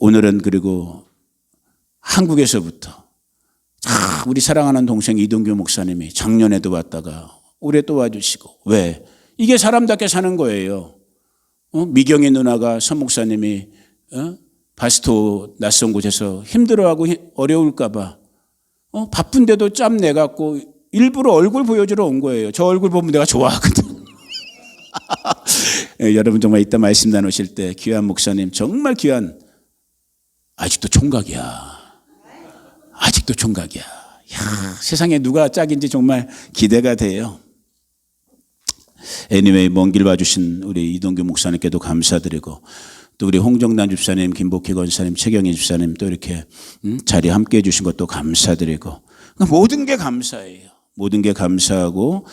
오늘은 그리고 한국에서부터 우리 사랑하는 동생 이동규 목사님이 작년에도 왔다가 올해 또 와주시고. 왜? 이게 사람답게 사는 거예요. 미경이 누나가 선 목사님이 바스토 낯선 곳에서 힘들어하고 어려울까 봐 바쁜데도 짬 내갖고 일부러 얼굴 보여주러 온 거예요. 저 얼굴 보면 내가 좋아하거든. 여러분 정말 이따 말씀 나누실 때 귀한 목사님 정말 귀한, 아직도 총각이야. 아직도 총각이야. 야, 세상에 누가 짝인지 정말 기대가 돼요. anyway, 먼 길 와주신 우리 이동규 목사님께도 감사드리고, 또 우리 홍정단 집사님, 김복희 권사님, 최경희 집사님 또 이렇게 자리에 함께 해주신 것도 감사드리고, 모든 게 감사해요. 모든 게 감사하고,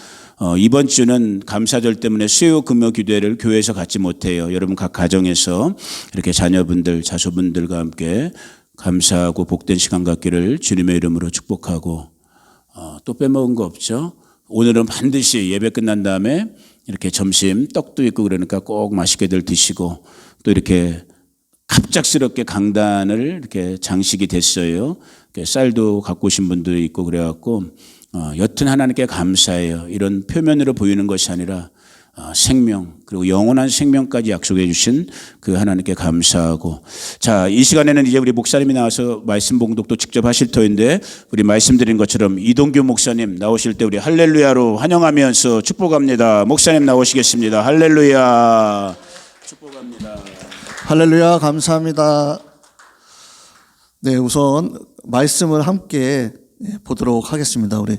이번 주는 감사절 때문에 수요 금요 기도회를 교회에서 갖지 못해요. 여러분 각 가정에서 이렇게 자녀분들, 자손분들과 함께 감사하고 복된 시간 갖기를 주님의 이름으로 축복하고, 또 빼먹은 거 없죠? 오늘은 반드시 예배 끝난 다음에 이렇게 점심 떡도 있고 그러니까 꼭 맛있게들 드시고, 또 이렇게 갑작스럽게 강단을 이렇게 장식이 됐어요. 쌀도 갖고 오신 분도 있고 그래갖고, 여튼 하나님께 감사해요. 이런 표면으로 보이는 것이 아니라 생명, 그리고 영원한 생명까지 약속해 주신 그 하나님께 감사하고. 자, 이 시간에는 이제 우리 목사님이 나와서 말씀 봉독도 직접 하실 터인데, 우리 말씀드린 것처럼 이동규 목사님 나오실 때 우리 할렐루야로 환영하면서 축복합니다. 목사님 나오시겠습니다. 할렐루야. 축복합니다. 할렐루야. 감사합니다. 네, 우선 말씀을 함께 보도록 하겠습니다. 우리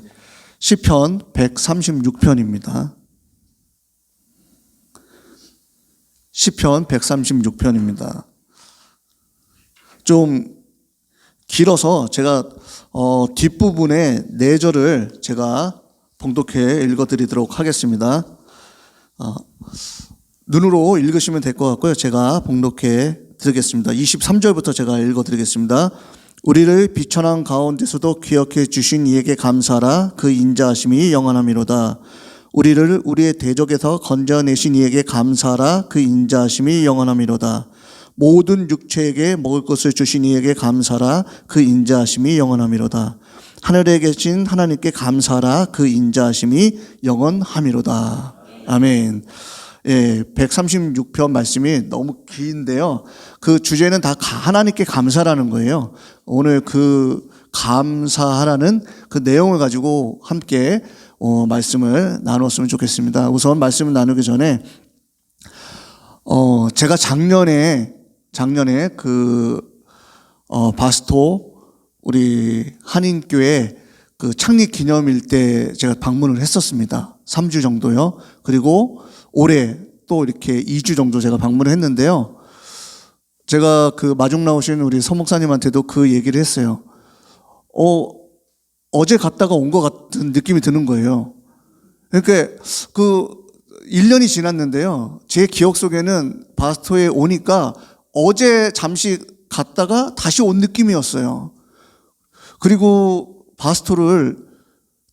시편 136편입니다. 시편 136편입니다. 좀 길어서 제가 뒷부분에 4절을 제가 봉독해 읽어드리도록 하겠습니다. 눈으로 읽으시면 될 것 같고요. 제가 봉독해 드리겠습니다. 23절부터 제가 읽어드리겠습니다. 우리를 비천한 가운데서도 기억해 주신 이에게 감사하라. 그 인자하심이 영원함이로다. 우리를 우리의 대적에서 건져내신 이에게 감사하라. 그 인자하심이 영원함이로다. 모든 육체에게 먹을 것을 주신 이에게 감사하라. 그 인자하심이 영원함이로다. 하늘에 계신 하나님께 감사하라. 그 인자하심이 영원함이로다. 아멘. 예, 136편 말씀이 너무 긴데요. 그 주제는 다 하나님께 감사라는 거예요. 오늘 그 감사하라는 그 내용을 가지고 함께 말씀을 나눴으면 좋겠습니다. 우선 말씀을 나누기 전에 제가 작년에 그 바스토 우리 한인교회 그 창립 기념일 때 제가 방문을 했었습니다. 3주 정도요. 그리고 올해 또 이렇게 2주 정도 제가 방문을 했는데요. 제가 그 마중 나오신 우리 서 목사님한테도 그 얘기를 했어요. 어제 갔다가 온 것 같은 느낌이 드는 거예요. 그러니까 그 1년이 지났는데요. 제 기억 속에는 바스토에 오니까 어제 잠시 갔다가 다시 온 느낌이었어요. 그리고 바스토를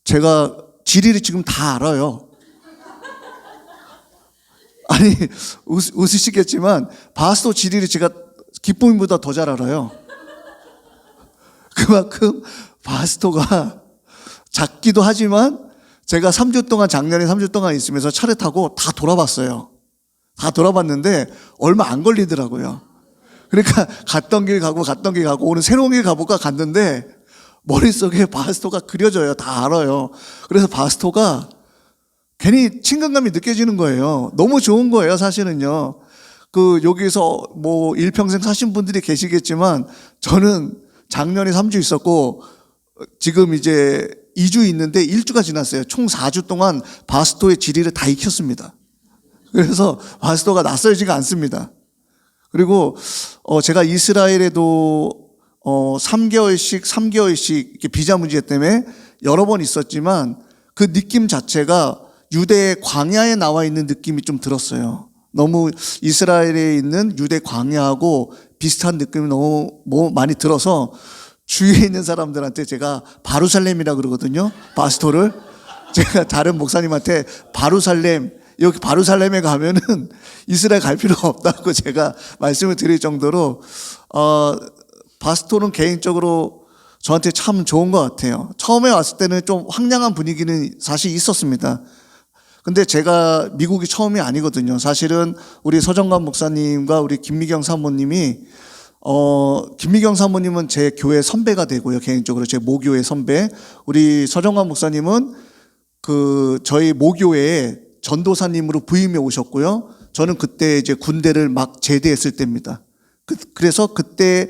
제가 지리를 지금 다 알아요. 아니, 웃으시겠지만 바스토 지리를 제가 기쁨보다 더 잘 알아요. 그만큼 바스토가 작기도 하지만 제가 3주 동안, 작년에 3주 동안 있으면서 차를 타고 다 돌아봤어요. 다 돌아봤는데 얼마 안 걸리더라고요. 그러니까 갔던 길 가고 오늘 새로운 길 가볼까 갔는데 머릿속에 바스토가 그려져요. 다 알아요. 그래서 바스토가 괜히 친근감이 느껴지는 거예요. 너무 좋은 거예요, 사실은요. 그 여기서 뭐 일평생 사신 분들이 계시겠지만 저는 작년에 3주 있었고 지금 이제 2주 있는데 1주가 지났어요. 총 4주 동안 바스토의 지리를 다 익혔습니다. 그래서 바스토가 낯설지가 않습니다. 그리고 제가 이스라엘에도 3개월씩 이렇게 비자 문제 때문에 여러 번 있었지만 그 느낌 자체가 유대 광야에 나와 있는 느낌이 좀 들었어요. 너무 이스라엘에 있는 유대 광야하고 비슷한 느낌이 너무 많이 들어서 주위에 있는 사람들한테 제가 바루살렘이라 그러거든요. 바스토를. 제가 다른 목사님한테 바루살렘 여기 바루살렘에 가면은 이스라엘 갈 필요가 없다고 제가 말씀을 드릴 정도로 바스토는 개인적으로 저한테 참 좋은 것 같아요. 처음에 왔을 때는 좀 황량한 분위기는 사실 있었습니다. 근데 제가 미국이 처음이 아니거든요. 사실은 우리 서정관 목사님과 우리 김미경 사모님이 김미경 사모님은 제 교회 선배가 되고요. 개인적으로 제 모교회 선배. 우리 서정관 목사님은 저희 모교회에 전도사님으로 부임해 오셨고요. 저는 그때 이제 군대를 막 제대했을 때입니다. 그래서 그때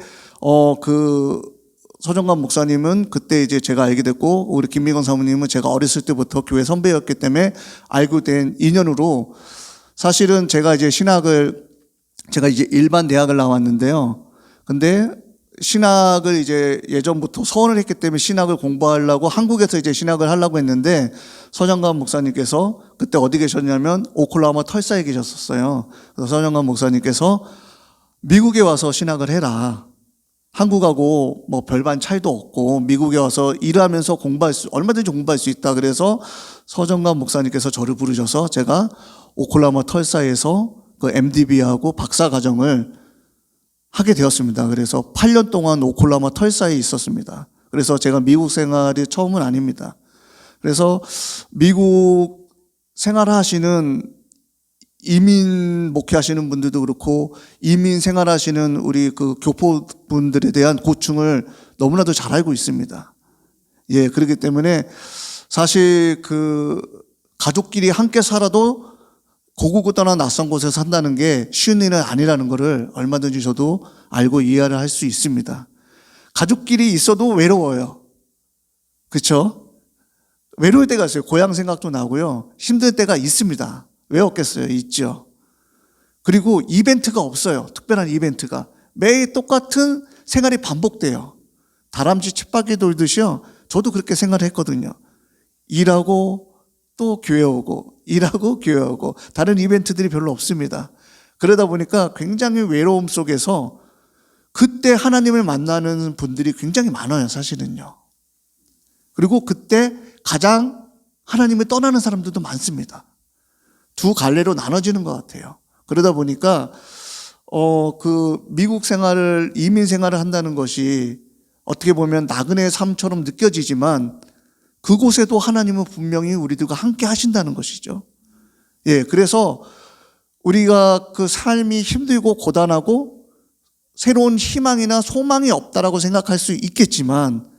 서정관 목사님은 그때 이제 제가 알게 됐고, 우리 김미경 사모님은 제가 어렸을 때부터 교회 선배였기 때문에 알고 된 인연으로, 사실은 제가 이제 일반 대학을 나왔는데요. 근데 신학을 이제 예전부터 서원을 했기 때문에 신학을 공부하려고 한국에서 이제 신학을 하려고 했는데, 서정관 목사님께서 그때 어디 계셨냐면 오클라호마 털사에 계셨었어요. 그래서 서정관 목사님께서 미국에 와서 신학을 해라. 한국하고 뭐 별반 차이도 없고 미국에 와서 일하면서 얼마든지 공부할 수 있다. 그래서 서정관 목사님께서 저를 부르셔서 제가 오클라호마 털사에서 그 MDB하고 박사 과정을 하게 되었습니다. 그래서 8년 동안 오클라호마 털사에 있었습니다. 그래서 제가 미국 생활이 처음은 아닙니다. 그래서 미국 생활하시는 이민 목회하시는 분들도 그렇고 이민 생활하시는 우리 그 교포분들에 대한 고충을 너무나도 잘 알고 있습니다. 예, 그렇기 때문에 사실 가족끼리 함께 살아도 고국을 떠나 낯선 곳에 산다는 게 쉬운 일은 아니라는 것을 얼마든지 저도 알고 이해를 할 수 있습니다. 가족끼리 있어도 외로워요. 그렇죠? 외로울 때가 있어요. 고향 생각도 나고요. 힘들 때가 있습니다. 왜 없겠어요? 있죠. 그리고 이벤트가 없어요. 특별한 이벤트가. 매일 똑같은 생활이 반복돼요. 다람쥐 쳇바퀴 돌듯이요. 저도 그렇게 생활을 했거든요. 일하고 또 교회 오고, 일하고 교회 오고, 다른 이벤트들이 별로 없습니다. 그러다 보니까 굉장히 외로움 속에서 그때 하나님을 만나는 분들이 굉장히 많아요, 사실은요. 그리고 그때 가장 하나님을 떠나는 사람들도 많습니다. 두 갈래로 나눠지는 것 같아요. 그러다 보니까 미국 생활을, 이민 생활을 한다는 것이 어떻게 보면 나그네의 삶처럼 느껴지지만 그곳에도 하나님은 분명히 우리들과 함께 하신다는 것이죠. 예, 그래서 우리가 그 삶이 힘들고 고단하고 새로운 희망이나 소망이 없다라고 생각할 수 있겠지만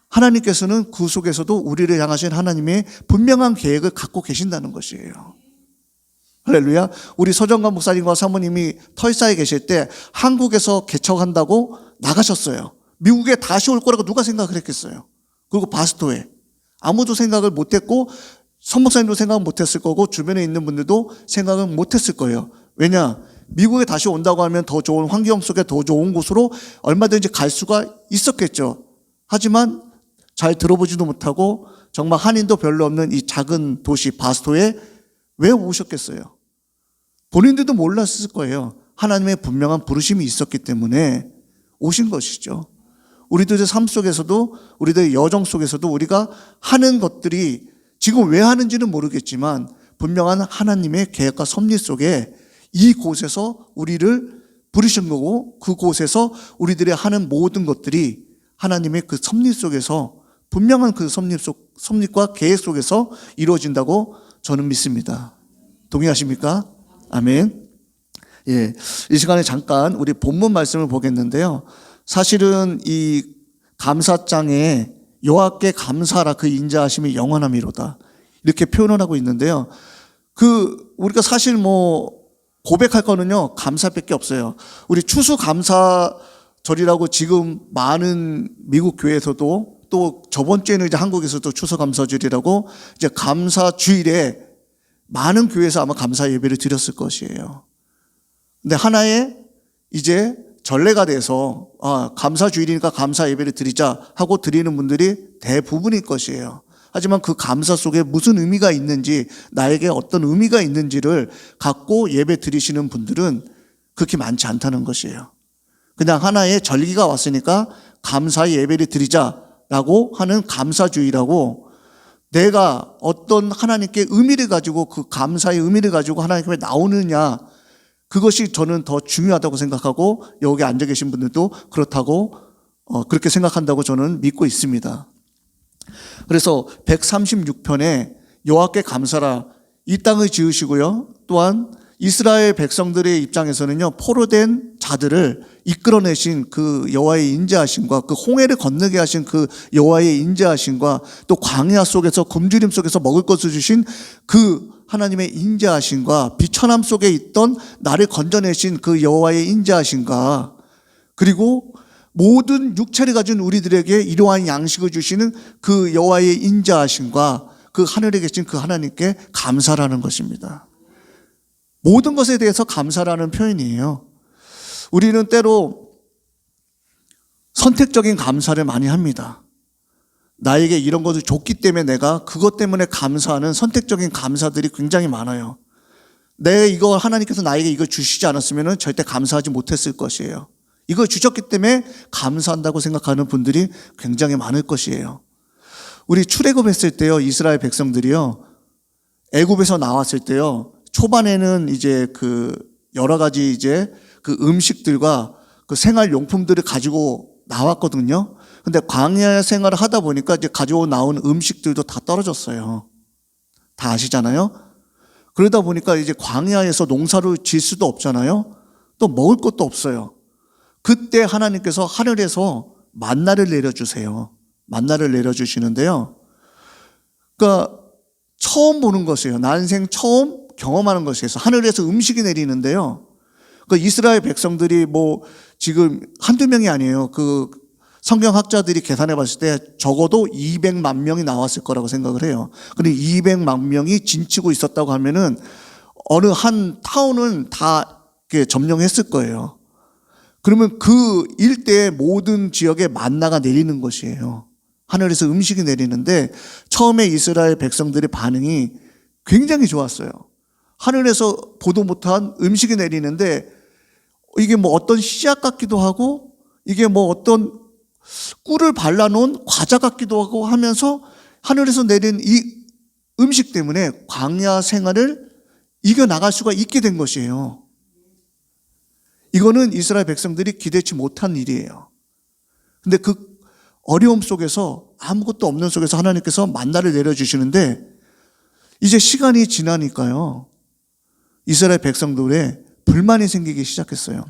하나님께서는 그 속에서도 우리를 향하신 하나님의 분명한 계획을 갖고 계신다는 것이에요. 할렐루야. 우리 서정관 목사님과 사모님이 털사에 계실 때 한국에서 개척한다고 나가셨어요. 미국에 다시 올 거라고 누가 생각을 했겠어요. 그리고 바스토에 아무도 생각을 못했고 선 목사님도 생각 못했을 거고 주변에 있는 분들도 생각은 못했을 거예요. 왜냐? 미국에 다시 온다고 하면 더 좋은 환경 속에 더 좋은 곳으로 얼마든지 갈 수가 있었겠죠. 하지만 잘 들어보지도 못하고 정말 한인도 별로 없는 이 작은 도시 바스토에 왜 오셨겠어요? 본인들도 몰랐을 거예요. 하나님의 분명한 부르심이 있었기 때문에 오신 것이죠. 우리들의 삶 속에서도, 우리들의 여정 속에서도 우리가 하는 것들이 지금 왜 하는지는 모르겠지만 분명한 하나님의 계획과 섭리 속에 이곳에서 우리를 부르신 거고 그곳에서 우리들의 하는 모든 것들이 하나님의 그 섭리 속에서 분명한 그 섭리과 계획 속에서 이루어진다고 저는 믿습니다. 동의하십니까? 아멘. 예, 이 시간에 잠깐 우리 본문 말씀을 보겠는데요. 사실은 이 감사장에 여호와께 감사하라 그 인자하심이 영원함이로다 이렇게 표현을 하고 있는데요. 우리가 사실 고백할 거는요 감사밖에 없어요. 우리 추수감사절이라고 지금 많은 미국 교회에서도 또 저번 주에는 이제 한국에서도 추수감사절이라고 이제 감사주일에 많은 교회에서 아마 감사 예배를 드렸을 것이에요. 근데 하나의 이제 전례가 돼서 감사주일이니까 감사 예배를 드리자 하고 드리는 분들이 대부분일 것이에요. 하지만 그 감사 속에 무슨 의미가 있는지, 나에게 어떤 의미가 있는지를 갖고 예배 드리시는 분들은 그렇게 많지 않다는 것이에요. 그냥 하나의 절기가 왔으니까 감사 예배를 드리자라고 하는 감사주의라고 내가 어떤 하나님께 의미를 가지고 그 감사의 의미를 가지고 하나님께 나오느냐, 그것이 저는 더 중요하다고 생각하고 여기 앉아 계신 분들도 그렇다고 그렇게 생각한다고 저는 믿고 있습니다. 그래서 136편에 여호와께 감사라, 이 땅을 지으시고요, 또한 이스라엘 백성들의 입장에서는요, 포로된 자들을 이끌어내신 그 여호와의 인자하심과 그 홍해를 건너게 하신 그 여호와의 인자하심과 또 광야 속에서 굶주림 속에서 먹을 것을 주신 그 하나님의 인자하심과 비천함 속에 있던 나를 건져내신 그 여호와의 인자하심과 그리고 모든 육체를 가진 우리들에게 이러한 양식을 주시는 그 여호와의 인자하심과 그 하늘에 계신 그 하나님께 감사라는 것입니다. 모든 것에 대해서 감사라는 표현이에요. 우리는 때로 선택적인 감사를 많이 합니다. 나에게 이런 것을 줬기 때문에 내가 그것 때문에 감사하는 선택적인 감사들이 굉장히 많아요. 이거 하나님께서 나에게 이걸 주시지 않았으면 절대 감사하지 못했을 것이에요. 이걸 주셨기 때문에 감사한다고 생각하는 분들이 굉장히 많을 것이에요. 우리 출애굽했을 때요, 이스라엘 백성들이요, 애굽에서 나왔을 때요, 초반에는 이제 그 여러 가지 이제 그 음식들과 그 생활용품들을 가지고 나왔거든요. 근데 광야 생활을 하다 보니까 이제 가지고 나온 음식들도 다 떨어졌어요. 다 아시잖아요? 그러다 보니까 이제 광야에서 농사를 지을 수도 없잖아요. 또 먹을 것도 없어요. 그때 하나님께서 하늘에서 만나를 내려주세요. 만나를 내려주시는데요. 그러니까 처음 보는 것이에요. 난생 처음 경험하는 것이에요. 하늘에서 음식이 내리는데요. 그 이스라엘 백성들이 뭐 지금 한두 명이 아니에요. 그 성경학자들이 계산해 봤을 때 적어도 200만 명이 나왔을 거라고 생각을 해요. 근데 200만 명이 진치고 있었다고 하면은 어느 한 타운은 다 점령했을 거예요. 그러면 그 일대의 모든 지역에 만나가 내리는 것이에요. 하늘에서 음식이 내리는데 처음에 이스라엘 백성들의 반응이 굉장히 좋았어요. 하늘에서 보도 못한 음식이 내리는데 이게 뭐 어떤 씨앗 같기도 하고 이게 뭐 어떤 꿀을 발라놓은 과자 같기도 하고 하면서 하늘에서 내린 이 음식 때문에 광야 생활을 이겨나갈 수가 있게 된 것이에요. 이거는 이스라엘 백성들이 기대치 못한 일이에요. 근데 그 어려움 속에서 아무것도 없는 속에서 하나님께서 만나를 내려주시는데 이제 시간이 지나니까요, 이스라엘 백성들의 불만이 생기기 시작했어요.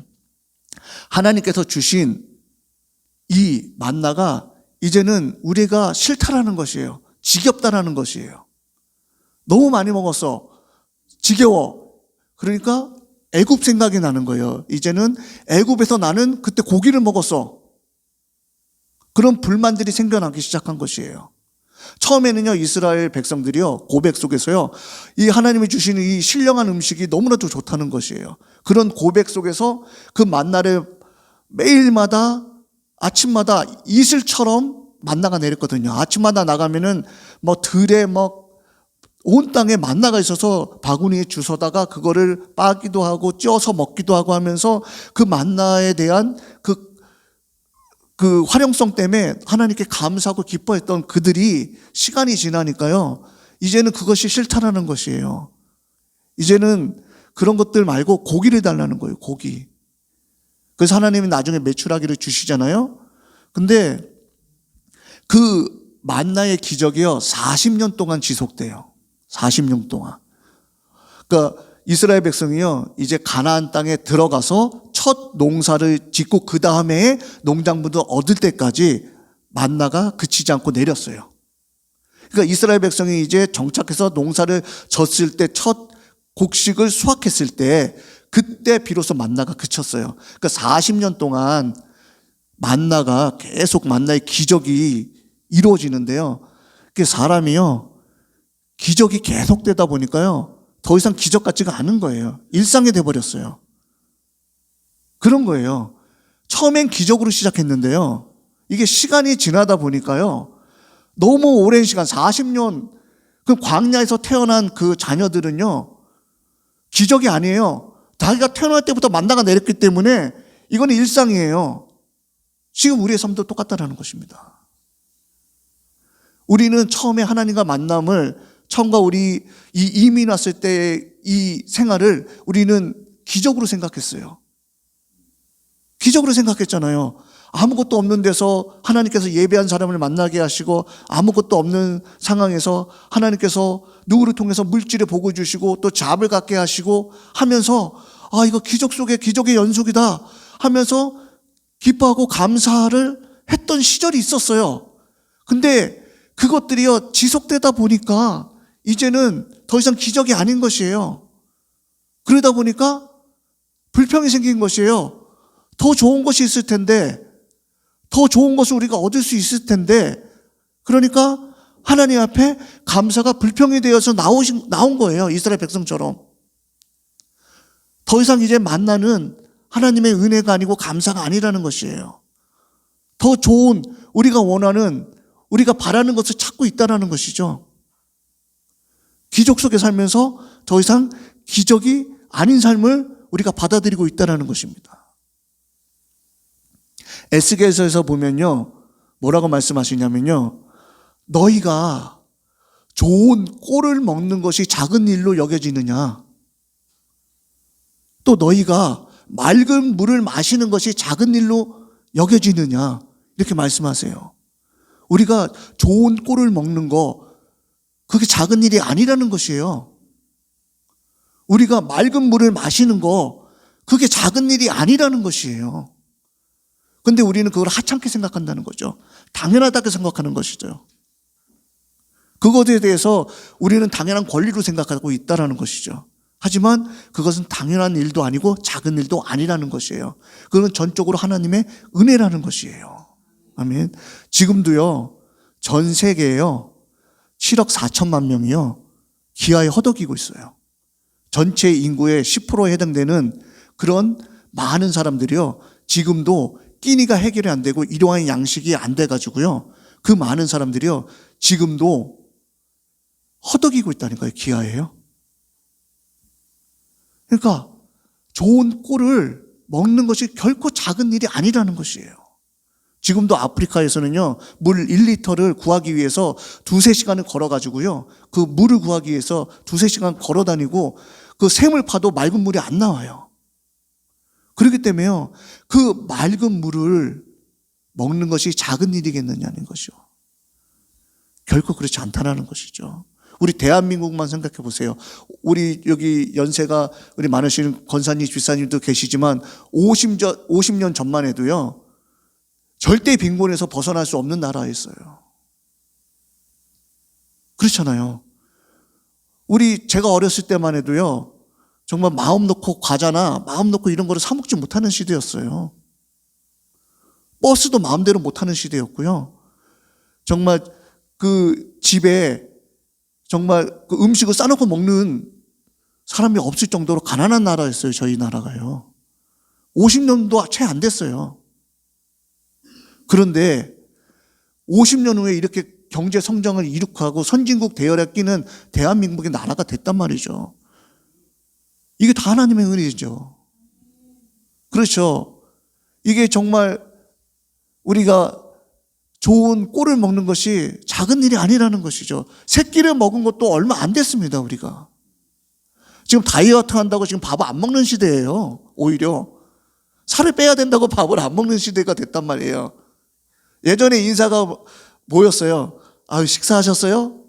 하나님께서 주신 이 만나가 이제는 우리가 싫다라는 것이에요. 지겹다라는 것이에요. 너무 많이 먹었어. 지겨워. 그러니까 애굽 생각이 나는 거예요. 이제는 애굽에서 나는 그때 고기를 먹었어. 그런 불만들이 생겨나기 시작한 것이에요. 처음에는요, 이스라엘 백성들이요, 고백 속에서요, 이 하나님이 주시는 이 신령한 음식이 너무나도 좋다는 것이에요. 그런 고백 속에서 그 만나를 매일마다 아침마다 이슬처럼 만나가 내렸거든요. 아침마다 나가면은 뭐 들에 온 땅에 만나가 있어서 바구니에 주워다가 그거를 빠기도 하고 쪄서 먹기도 하고 하면서 그 만나에 대한 그 활용성 때문에 하나님께 감사하고 기뻐했던 그들이 시간이 지나니까요, 이제는 그것이 싫다라는 것이에요. 이제는 그런 것들 말고 고기를 달라는 거예요. 고기. 그래서 하나님이 나중에 메추라기를 주시잖아요. 근데 그 만나의 기적이요, 40년 동안 지속돼요. 40년 동안. 그러니까 이스라엘 백성이요, 이제 가나안 땅에 들어가서 첫 농사를 짓고 그 다음에 농작물을 얻을 때까지 만나가 그치지 않고 내렸어요. 그러니까 이스라엘 백성이 이제 정착해서 농사를 졌을 때 첫 곡식을 수확했을 때 그때 비로소 만나가 그쳤어요. 그러니까 40년 동안 만나가 계속 만나의 기적이 이루어지는데요. 그 사람이요, 기적이 계속되다 보니까요, 더 이상 기적 같지가 않은 거예요. 일상이 돼버렸어요. 그런 거예요. 처음엔 기적으로 시작했는데요, 이게 시간이 지나다 보니까요, 너무 오랜 시간, 40년, 그 광야에서 태어난 그 자녀들은요, 기적이 아니에요. 자기가 태어날 때부터 만나가 내렸기 때문에 이거는 일상이에요. 지금 우리의 삶도 똑같다라는 것입니다. 우리는 처음에 하나님과 만남을, 처음과 우리 이 이민 왔을 때 이 생활을 우리는 기적으로 생각했어요. 기적으로 생각했잖아요. 아무것도 없는 데서 하나님께서 예배한 사람을 만나게 하시고, 아무것도 없는 상황에서 하나님께서 누구를 통해서 물질을 복을 주시고 또 잡을 갖게 하시고 하면서, 아, 이거 기적 속에 기적의 연속이다 하면서 기뻐하고 감사를 했던 시절이 있었어요. 근데 그것들이요, 지속되다 보니까 이제는 더 이상 기적이 아닌 것이에요. 그러다 보니까 불평이 생긴 것이에요. 더 좋은 것이 있을 텐데, 더 좋은 것을 우리가 얻을 수 있을 텐데, 그러니까 하나님 앞에 감사가 불평이 되어서 나온 거예요. 이스라엘 백성처럼. 더 이상 이제 만나는 하나님의 은혜가 아니고 감사가 아니라는 것이에요. 더 좋은, 우리가 원하는, 우리가 바라는 것을 찾고 있다는 것이죠. 기적 속에 살면서 더 이상 기적이 아닌 삶을 우리가 받아들이고 있다는 것입니다. 에스겔서에서 보면요, 뭐라고 말씀하시냐면요, 너희가 좋은 꼴을 먹는 것이 작은 일로 여겨지느냐, 또 너희가 맑은 물을 마시는 것이 작은 일로 여겨지느냐, 이렇게 말씀하세요. 우리가 좋은 꼴을 먹는 거, 그게 작은 일이 아니라는 것이에요. 우리가 맑은 물을 마시는 거, 그게 작은 일이 아니라는 것이에요. 근데 우리는 그걸 하찮게 생각한다는 거죠. 당연하다고 생각하는 것이죠. 그것에 대해서 우리는 당연한 권리로 생각하고 있다는 것이죠. 하지만 그것은 당연한 일도 아니고 작은 일도 아니라는 것이에요. 그건 전적으로 하나님의 은혜라는 것이에요. 아멘. 지금도요, 전 세계에요, 7억 4천만 명이요, 기아에 허덕이고 있어요. 전체 인구의 10%에 해당되는 그런 많은 사람들이요, 지금도 끼니가 해결이 안 되고 일용할 양식이 안 돼가지고요, 그 많은 사람들이요, 지금도 허덕이고 있다는 거예요. 기아에요. 그러니까 좋은 꼴을 먹는 것이 결코 작은 일이 아니라는 것이에요. 지금도 아프리카에서는요, 물 1리터를 구하기 위해서 2-3시간을 걸어가지고요, 그 물을 구하기 위해서 2-3시간 걸어 다니고, 그 샘을 파도 맑은 물이 안 나와요. 그렇기 때문에요, 그 맑은 물을 먹는 것이 작은 일이겠느냐는 것이요. 결코 그렇지 않다는 것이죠. 우리 대한민국만 생각해 보세요. 우리 여기 연세가 우리 많으신 권사님, 집사님도 계시지만 50년 전만 해도요, 절대 빈곤에서 벗어날 수 없는 나라였어요. 그렇잖아요. 제가 어렸을 때만 해도요, 정말 마음 놓고 과자나 마음 놓고 이런 거를 사 먹지 못하는 시대였어요. 버스도 마음대로 못하는 시대였고요. 정말 그 집에 정말 그 음식을 싸놓고 먹는 사람이 없을 정도로 가난한 나라였어요. 저희 나라가요. 50년도 채 안 됐어요. 그런데 50년 후에 이렇게 경제 성장을 이룩하고 선진국 대열에 끼는 대한민국의 나라가 됐단 말이죠. 이게 다 하나님의 은혜죠. 그렇죠. 이게 정말 우리가 좋은 꼴을 먹는 것이 작은 일이 아니라는 것이죠. 새끼를 먹은 것도 얼마 안 됐습니다, 우리가. 지금 다이어트 한다고 지금 밥을 안 먹는 시대예요. 오히려 살을 빼야 된다고 밥을 안 먹는 시대가 됐단 말이에요. 예전에 인사가 뭐였어요? 아유, 식사하셨어요?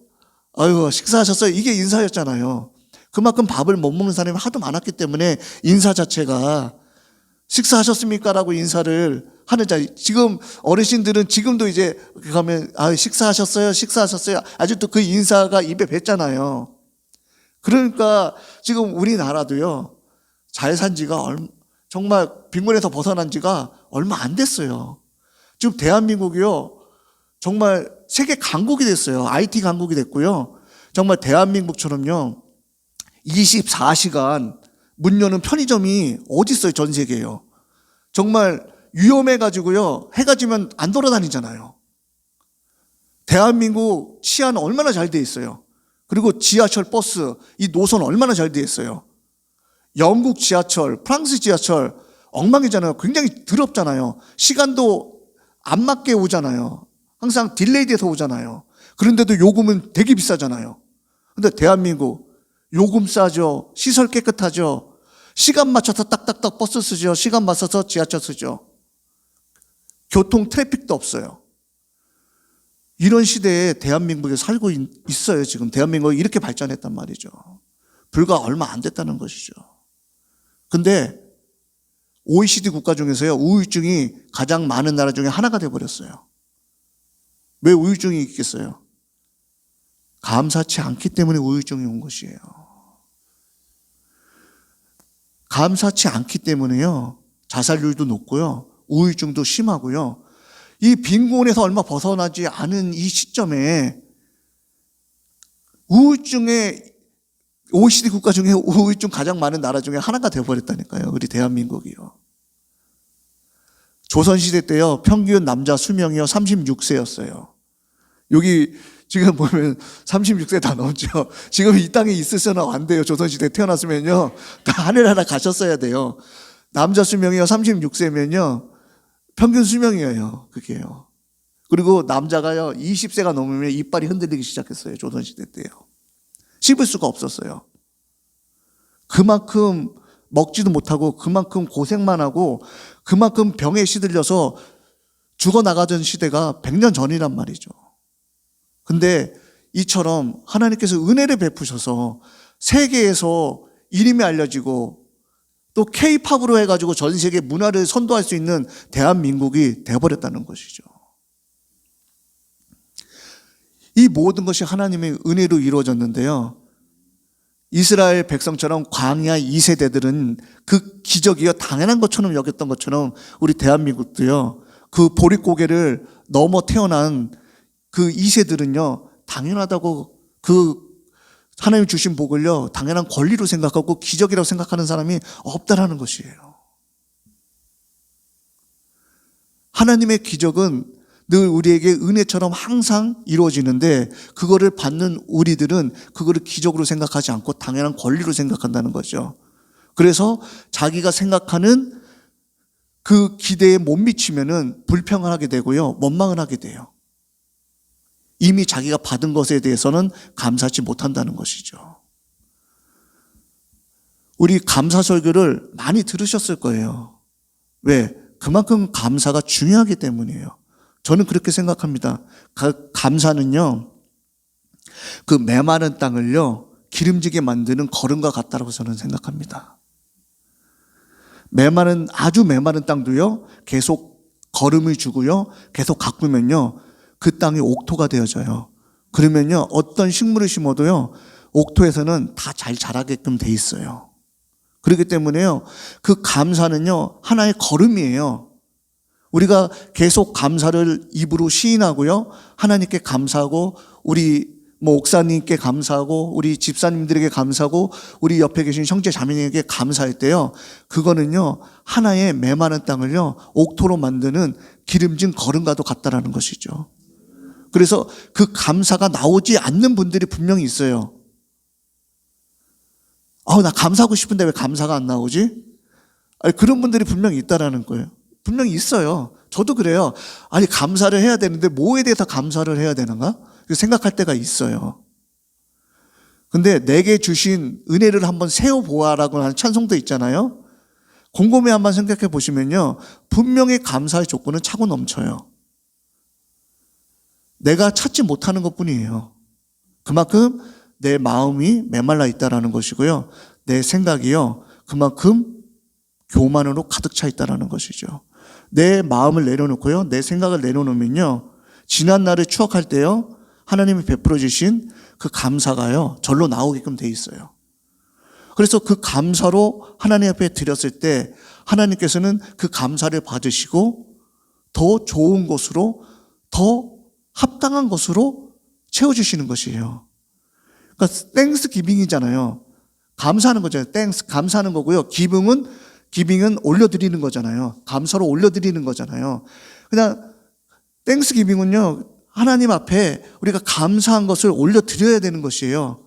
아유, 식사하셨어요? 이게 인사였잖아요. 그만큼 밥을 못 먹는 사람이 하도 많았기 때문에 인사 자체가 식사하셨습니까? 라고 인사를 하는 자. 지금 어르신들은 지금도 이제 가면, 아, 식사하셨어요? 식사하셨어요? 아직도 그 인사가 입에 뱉잖아요. 그러니까 지금 우리나라도요, 잘 산 지가 정말 빈곤에서 벗어난 지가 얼마 안 됐어요. 지금 대한민국이요, 정말 세계 강국이 됐어요. IT 강국이 됐고요. 정말 대한민국처럼요, 24시간 문 여는 편의점이 어디 있어요, 전 세계에요. 정말 위험해가지고요, 해가 지면 안 돌아다니잖아요. 대한민국 치안 얼마나 잘 돼 있어요. 그리고 지하철, 버스, 이 노선 얼마나 잘 돼 있어요. 영국 지하철, 프랑스 지하철 엉망이잖아요. 굉장히 더럽잖아요. 시간도 안 맞게 오잖아요. 항상 딜레이 돼서 오잖아요. 그런데도 요금은 되게 비싸잖아요. 근데 대한민국 요금 싸죠. 시설 깨끗하죠. 시간 맞춰서 딱딱딱 버스 쓰죠. 시간 맞춰서 지하철 쓰죠. 교통 트래픽도 없어요. 이런 시대에 대한민국에 살고 있어요. 지금 대한민국이 이렇게 발전했단 말이죠. 불과 얼마 안 됐다는 것이죠. 근데 OECD 국가 중에서요, 우울증이 가장 많은 나라 중에 하나가 돼버렸어요. 왜 우울증이 있겠어요? 감사치 않기 때문에 우울증이 온 것이에요. 감사치 않기 때문에요, 자살률도 높고요, 우울증도 심하고요. 이 빈곤에서 얼마 벗어나지 않은 이 시점에 우울증에 OECD 국가 중에 우울증 가장 많은 나라 중에 하나가 되어버렸다니까요. 우리 대한민국이요. 조선시대 때요, 평균 남자 수명이요 36세였어요. 여기 지금 보면 36세 다 넘죠. 지금 이 땅에 있으서는 안 돼요. 조선시대 태어났으면요, 다 하늘나라 가셨어야 돼요. 남자 수명이요 36세면요 평균 수명이에요. 그게요. 그리고 남자가요 20세가 넘으면 이빨이 흔들리기 시작했어요. 조선시대 때요. 씹을 수가 없었어요. 그만큼 먹지도 못하고 그만큼 고생만 하고 그만큼 병에 시들려서 죽어나가던 시대가 100년 전이란 말이죠. 근데 이처럼 하나님께서 은혜를 베푸셔서 세계에서 이름이 알려지고 또 K-팝으로 해가지고 전 세계 문화를 선도할 수 있는 대한민국이 되어버렸다는 것이죠. 이 모든 것이 하나님의 은혜로 이루어졌는데요, 이스라엘 백성처럼 광야 2세대들은 그 기적이요 당연한 것처럼 여겼던 것처럼 우리 대한민국도요, 그 보릿고개를 넘어 태어난 그 2세들은요 당연하다고, 그 하나님 주신 복을요 당연한 권리로 생각하고 기적이라고 생각하는 사람이 없다라는 것이에요. 하나님의 기적은 늘 우리에게 은혜처럼 항상 이루어지는데, 그거를 받는 우리들은 그거를 기적으로 생각하지 않고 당연한 권리로 생각한다는 거죠. 그래서 자기가 생각하는 그 기대에 못 미치면은 불평을 하게 되고요, 원망을 하게 돼요. 이미 자기가 받은 것에 대해서는 감사하지 못한다는 것이죠. 우리 감사 설교를 많이 들으셨을 거예요. 왜? 그만큼 감사가 중요하기 때문이에요. 저는 그렇게 생각합니다. 감사는요, 그 메마른 땅을요 기름지게 만드는 거름과 같다고 저는 생각합니다. 아주 메마른 땅도요 계속 거름을 주고요 계속 가꾸면요 그 땅이 옥토가 되어져요. 그러면요 어떤 식물을 심어도요 옥토에서는 다 잘 자라게끔 돼 있어요. 그렇기 때문에요 그 감사는요 하나의 거름이에요. 우리가 계속 감사를 입으로 시인하고요, 하나님께 감사하고, 우리 목사님께 감사하고, 우리 집사님들에게 감사하고, 우리 옆에 계신 형제 자매님에게 감사할 때요, 그거는요 하나의 메마른 땅을요 옥토로 만드는 기름진 거름과도 같다라는 것이죠. 그래서 그 감사가 나오지 않는 분들이 분명히 있어요. 나 감사하고 싶은데 왜 감사가 안 나오지? 그런 분들이 분명히 있다라는 거예요. 분명히 있어요. 저도 그래요. 감사를 해야 되는데 뭐에 대해서 감사를 해야 되는가? 생각할 때가 있어요. 근데 내게 주신 은혜를 한번 세워보아라고 하는 찬송도 있잖아요. 곰곰이 한번 생각해 보시면요, 분명히 감사의 조건은 차고 넘쳐요. 내가 찾지 못하는 것뿐이에요. 그만큼 내 마음이 메말라 있다라는 것이고요, 내 생각이요 그만큼 교만으로 가득 차 있다라는 것이죠. 내 마음을 내려놓고요, 내 생각을 내려놓으면요, 지난 날을 추억할 때요 하나님이 베풀어 주신 그 감사가요 절로 나오게끔 돼 있어요. 그래서 그 감사로 하나님 앞에 드렸을 때 하나님께서는 그 감사를 받으시고 더 좋은 것으로, 더 합당한 것으로 채워주시는 것이에요. 그러니까 땡스 기빙이잖아요. 감사하는 거잖아요. 땡스, 감사하는 거고요. 기빙은 올려드리는 거잖아요. 감사로 올려드리는 거잖아요. 그냥 땡스 기빙은요 하나님 앞에 우리가 감사한 것을 올려드려야 되는 것이에요.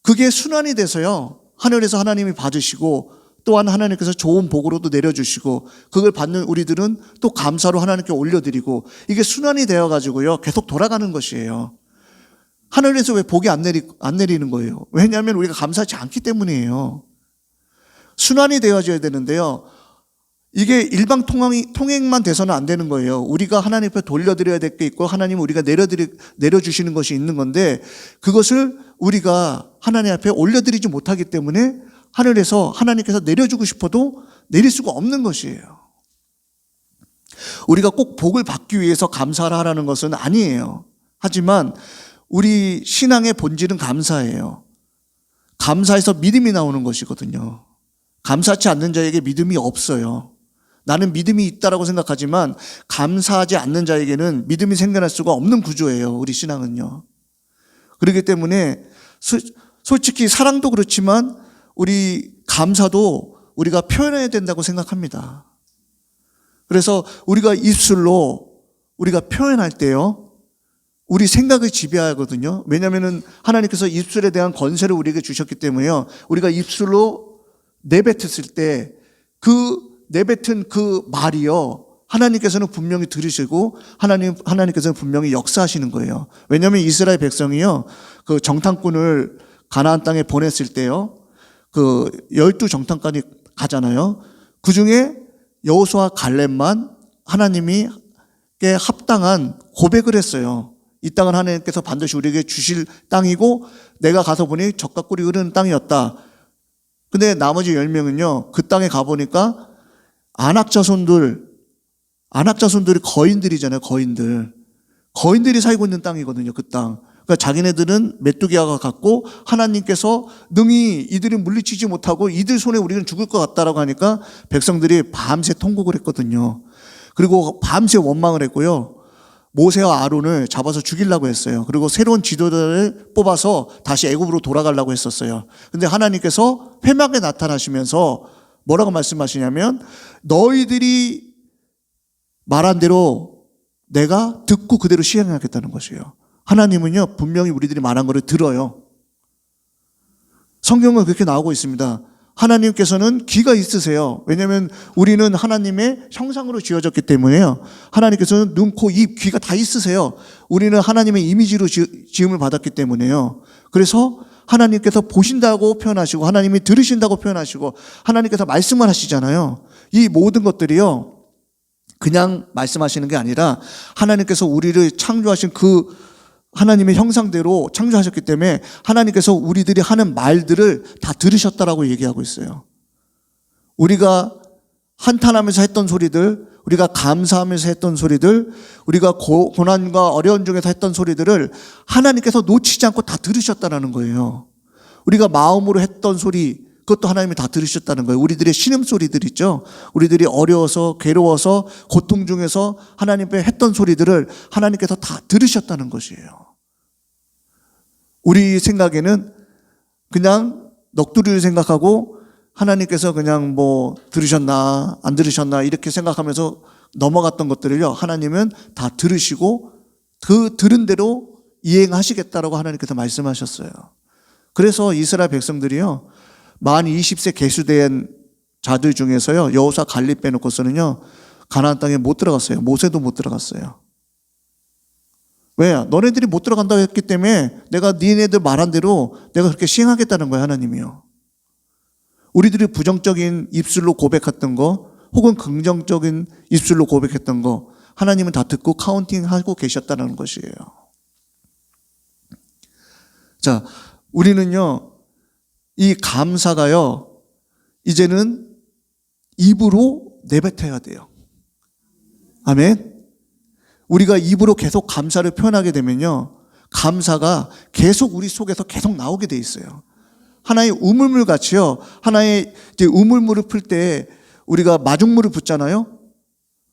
그게 순환이 돼서요 하늘에서 하나님이 받으시고, 또한 하나님께서 좋은 복으로도 내려주시고, 그걸 받는 우리들은 또 감사로 하나님께 올려드리고, 이게 순환이 되어가지고요 계속 돌아가는 것이에요. 하늘에서 왜 복이 안 내리는 거예요? 왜냐하면 우리가 감사하지 않기 때문이에요. 순환이 되어져야 되는데요. 이게 일방 통행만 돼서는 안 되는 거예요. 우리가 하나님 앞에 돌려드려야 될 게 있고 하나님은 우리가 내려주시는 것이 있는 건데 그것을 우리가 하나님 앞에 올려드리지 못하기 때문에 하늘에서 하나님께서 내려주고 싶어도 내릴 수가 없는 것이에요. 우리가 꼭 복을 받기 위해서 감사를 하라는 것은 아니에요. 하지만 우리 신앙의 본질은 감사예요. 감사에서 믿음이 나오는 것이거든요. 감사치 않는 자에게 믿음이 없어요. 나는 믿음이 있다라고 생각하지만 감사하지 않는 자에게는 믿음이 생겨날 수가 없는 구조예요. 우리 신앙은요. 그렇기 때문에 솔직히 사랑도 그렇지만 우리 감사도 우리가 표현해야 된다고 생각합니다. 그래서 우리가 입술로 우리가 표현할 때요. 우리 생각을 지배하거든요. 왜냐하면 하나님께서 입술에 대한 권세를 우리에게 주셨기 때문에요. 우리가 입술로 내뱉었을 때 그 내뱉은 그 말이요. 하나님께서는 분명히 들으시고 하나님께서는 분명히 역사하시는 거예요. 왜냐하면 이스라엘 백성이요. 그 정탐꾼을 가나안 땅에 보냈을 때요. 그 12정탐까지 가잖아요. 그 중에 여호수아 갈렙만 하나님께 합당한 고백을 했어요. 이 땅은 하나님께서 반드시 우리에게 주실 땅이고 내가 가서 보니 젖과 꿀이 흐르는 땅이었다. 근데 나머지 10명은요. 그 땅에 가보니까 아낙 자손들이 거인들이잖아요. 거인들이 살고 있는 땅이거든요. 그 땅. 그러니까 자기네들은 메뚜기와 같고 하나님께서 능히 이들을 물리치지 못하고 이들 손에 우리는 죽을 것 같다라고 하니까 백성들이 밤새 통곡을 했거든요. 그리고 밤새 원망을 했고요. 모세와 아론을 잡아서 죽이려고 했어요. 그리고 새로운 지도자를 뽑아서 다시 애굽으로 돌아가려고 했었어요. 근데 하나님께서 회막에 나타나시면서 뭐라고 말씀하시냐면 너희들이 말한 대로 내가 듣고 그대로 시행하겠다는 것이에요. 하나님은요 분명히 우리들이 말한 거를 들어요. 성경은 그렇게 나오고 있습니다. 하나님께서는 귀가 있으세요. 왜냐하면 우리는 하나님의 형상으로 지어졌기 때문에요. 하나님께서는 눈, 코, 입, 귀가 다 있으세요. 우리는 하나님의 이미지로 지음을 받았기 때문에요. 그래서 하나님께서 보신다고 표현하시고 하나님이 들으신다고 표현하시고 하나님께서 말씀을 하시잖아요. 이 모든 것들이요. 그냥 말씀하시는 게 아니라 하나님께서 우리를 창조하신 그 하나님의 형상대로 창조하셨기 때문에 하나님께서 우리들이 하는 말들을 다 들으셨다라고 얘기하고 있어요. 우리가 한탄하면서 했던 소리들, 우리가 감사하면서 했던 소리들, 우리가 고난과 어려운 중에서 했던 소리들을 하나님께서 놓치지 않고 다 들으셨다는 거예요. 우리가 마음으로 했던 소리, 그것도 하나님이 다 들으셨다는 거예요. 우리들의 신음소리들 있죠. 우리들이 어려워서 괴로워서 고통 중에서 하나님 앞에 했던 소리들을 하나님께서 다 들으셨다는 것이에요. 우리 생각에는 그냥 넋두리를 생각하고 하나님께서 그냥 뭐 들으셨나 안 들으셨나 이렇게 생각하면서 넘어갔던 것들을요. 하나님은 다 들으시고 그 들은 대로 이행하시겠다라고 하나님께서 말씀하셨어요. 그래서 이스라엘 백성들이요. 만 20세 계수된 자들 중에서요. 여호수아 갈렙 빼놓고서는요. 가나안 땅에 못 들어갔어요. 모세도 못 들어갔어요. 왜? 너네들이 못 들어간다고 했기 때문에 내가 니네들 말한 대로 내가 그렇게 시행하겠다는 거예요. 하나님이요. 우리들이 부정적인 입술로 고백했던 거 혹은 긍정적인 입술로 고백했던 거 하나님은 다 듣고 카운팅하고 계셨다는 것이에요. 자, 우리는요. 이 감사가요. 이제는 입으로 내뱉어야 돼요. 아멘. 우리가 입으로 계속 감사를 표현하게 되면요. 감사가 계속 우리 속에서 계속 나오게 돼 있어요. 하나의 우물물 같이요. 하나의 이제 우물물을 풀 때 우리가 마중물을 붓잖아요.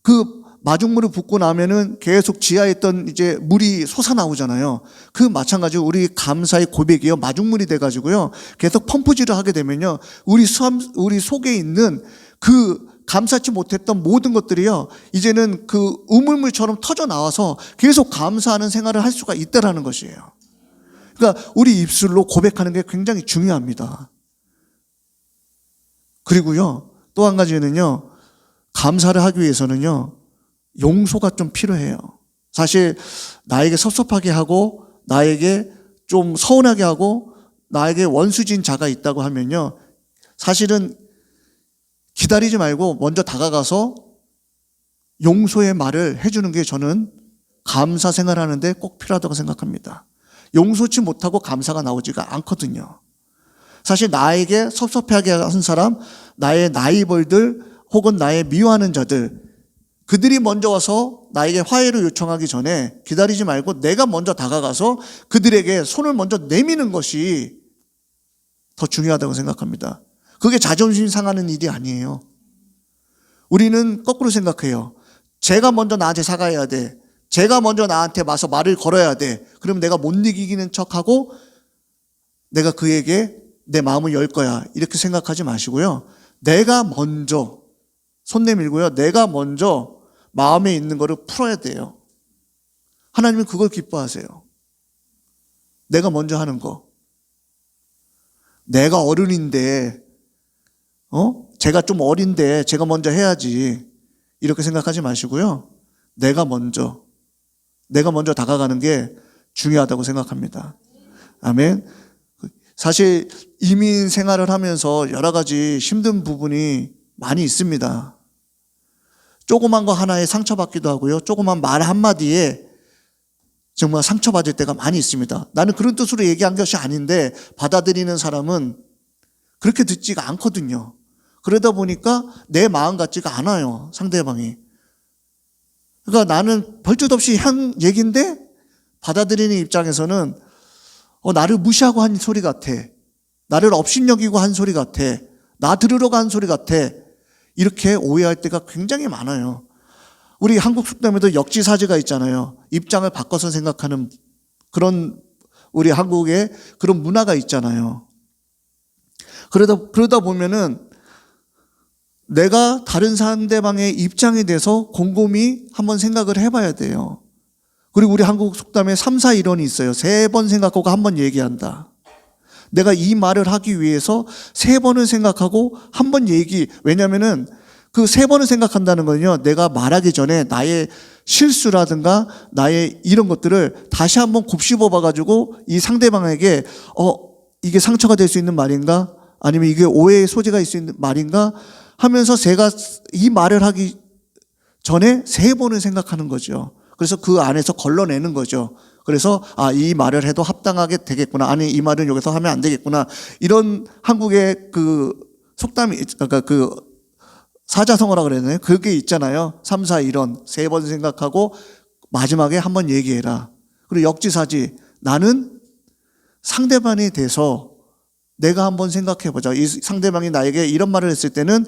그 마중물을 붓고 나면은 계속 지하에 있던 이제 물이 솟아나오잖아요. 그 마찬가지로 우리 감사의 고백이요. 마중물이 돼가지고요. 계속 펌프질을 하게 되면요. 우리 속에 있는 그 감사치 못했던 모든 것들이요. 이제는 그 우물물처럼 터져 나와서 계속 감사하는 생활을 할 수가 있다라는 것이에요. 그러니까 우리 입술로 고백하는 게 굉장히 중요합니다. 그리고요. 또 한 가지는요. 감사를 하기 위해서는요. 용서가 좀 필요해요. 사실 나에게 섭섭하게 하고 나에게 좀 서운하게 하고 나에게 원수진 자가 있다고 하면요, 사실은 기다리지 말고 먼저 다가가서 용서의 말을 해주는 게 저는 감사 생활하는데 꼭 필요하다고 생각합니다. 용서치 못하고 감사가 나오지가 않거든요. 사실 나에게 섭섭해하게 한 사람, 나의 나이벌들 혹은 나의 미워하는 자들, 그들이 먼저 와서 나에게 화해를 요청하기 전에 기다리지 말고 내가 먼저 다가가서 그들에게 손을 먼저 내미는 것이 더 중요하다고 생각합니다. 그게 자존심 상하는 일이 아니에요. 우리는 거꾸로 생각해요. 제가 먼저 나한테 사과해야 돼. 제가 먼저 나한테 와서 말을 걸어야 돼. 그럼 내가 못 이기는 척하고 내가 그에게 내 마음을 열 거야. 이렇게 생각하지 마시고요. 내가 먼저 손 내밀고요. 내가 먼저 마음에 있는 거를 풀어야 돼요. 하나님은 그걸 기뻐하세요. 내가 먼저 하는 거. 내가 어른인데, 제가 좀 어린데 제가 먼저 해야지. 이렇게 생각하지 마시고요. 내가 먼저 다가가는 게 중요하다고 생각합니다. 아멘. 사실 이민 생활을 하면서 여러 가지 힘든 부분이 많이 있습니다. 조그만 거 하나에 상처받기도 하고요. 조그만 말 한마디에 정말 상처받을 때가 많이 있습니다. 나는 그런 뜻으로 얘기한 것이 아닌데 받아들이는 사람은 그렇게 듣지가 않거든요. 그러다 보니까 내 마음 같지가 않아요, 상대방이. 그러니까 나는 별뜻 없이 한 얘기인데 받아들이는 입장에서는 나를 무시하고 한 소리 같아. 나를 업신여기고 한 소리 같아. 나 들으려고 한 소리 같아. 이렇게 오해할 때가 굉장히 많아요. 우리 한국 속담에도 역지사지가 있잖아요. 입장을 바꿔서 생각하는 그런 우리 한국의 그런 문화가 있잖아요. 그러다 보면은 내가 다른 상대방의 입장에 대해서 곰곰이 한번 생각을 해봐야 돼요. 그리고 우리 한국 속담에 3, 4, 1원이 있어요. 3번 생각하고 한 번 얘기한다. 내가 이 말을 하기 위해서 3번을 생각하고 한 번 왜냐면은 그 3번을 생각한다는 거는요, 내가 말하기 전에 나의 실수라든가 나의 이런 것들을 다시 한번 곱씹어 봐가지고 이 상대방에게 이게 상처가 될 수 있는 말인가? 아니면 이게 오해의 소지가 있을 수 있는 말인가? 하면서 제가 이 말을 하기 전에 3번을 생각하는 거죠. 그래서 그 안에서 걸러내는 거죠. 그래서 이 말을 해도 합당하게 되겠구나. 아니, 이 말은 여기서 하면 안 되겠구나. 이런 한국의 그 속담이, 그러니까 그 사자성어라 그랬나요? 그게 있잖아요. 3, 4, 1원. 3번 생각하고 마지막에 한 번 얘기해라. 그리고 역지사지. 나는 상대방에 대해서 내가 한번 생각해보자. 이 상대방이 나에게 이런 말을 했을 때는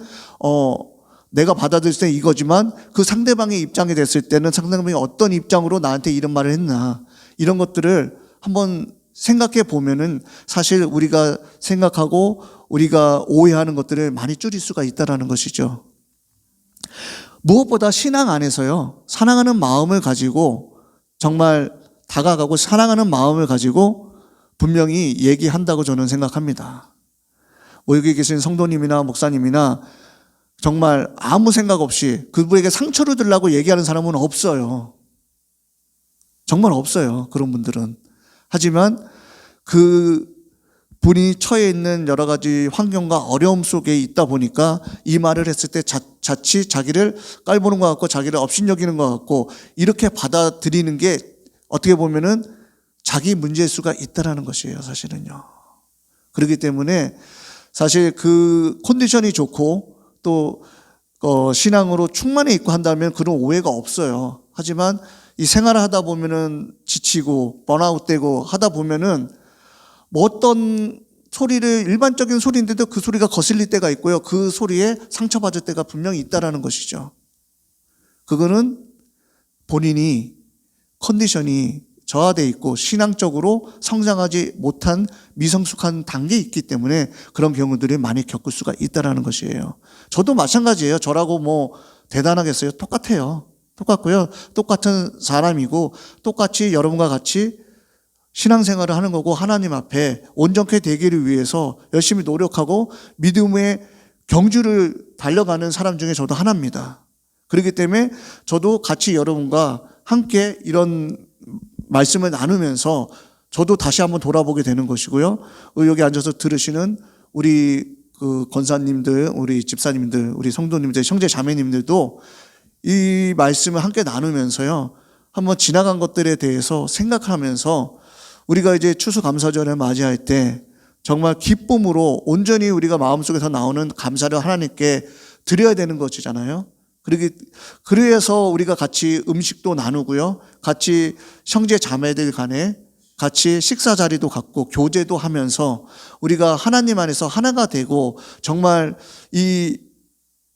내가 받아들일 때 이거지만 그 상대방의 입장이 됐을 때는 상대방이 어떤 입장으로 나한테 이런 말을 했나, 이런 것들을 한번 생각해 보면은 사실 우리가 생각하고 우리가 오해하는 것들을 많이 줄일 수가 있다라는 것이죠. 무엇보다 신앙 안에서요, 사랑하는 마음을 가지고 정말 다가가고 사랑하는 마음을 가지고 분명히 얘기한다고 저는 생각합니다. 여기 계신 성도님이나 목사님이나 정말 아무 생각 없이 그분에게 상처를 주려고 얘기하는 사람은 없어요. 정말 없어요, 그런 분들은. 하지만 그 분이 처해 있는 여러 가지 환경과 어려움 속에 있다 보니까 이 말을 했을 때 자칫 자기를 깔보는 것 같고 자기를 업신여기는 것 같고 이렇게 받아들이는 게 어떻게 보면은 자기 문제일 수가 있다라는 것이에요, 사실은요. 그렇기 때문에 사실 그 컨디션이 좋고 또 신앙으로 충만해 있고 한다면 그런 오해가 없어요. 하지만 이 생활을 하다 보면은 지치고 번아웃되고 하다 보면은 뭐 어떤 소리를 일반적인 소리인데도 그 소리가 거슬릴 때가 있고요. 그 소리에 상처받을 때가 분명히 있다라는 것이죠. 그거는 본인이 컨디션이 저하되어 있고 신앙적으로 성장하지 못한 미성숙한 단계에 있기 때문에 그런 경우들이 많이 겪을 수가 있다는 것이에요. 저도 마찬가지예요. 저라고 뭐 대단하겠어요? 똑같아요. 똑같고요. 똑같은 사람이고 똑같이 여러분과 같이 신앙생활을 하는 거고 하나님 앞에 온전케 되기를 위해서 열심히 노력하고 믿음의 경주를 달려가는 사람 중에 저도 하나입니다. 그렇기 때문에 저도 같이 여러분과 함께 이런 말씀을 나누면서 저도 다시 한번 돌아보게 되는 것이고요. 여기 앉아서 들으시는 우리 그 권사님들, 우리 집사님들, 우리 성도님들, 형제 자매님들도 이 말씀을 함께 나누면서요. 한번 지나간 것들에 대해서 생각하면서 우리가 이제 추수감사절을 맞이할 때 정말 기쁨으로 온전히 우리가 마음속에서 나오는 감사를 하나님께 드려야 되는 것이잖아요. 그래서 우리가 같이 음식도 나누고요. 같이 형제 자매들 간에 같이 식사 자리도 갖고 교제도 하면서 우리가 하나님 안에서 하나가 되고 정말 이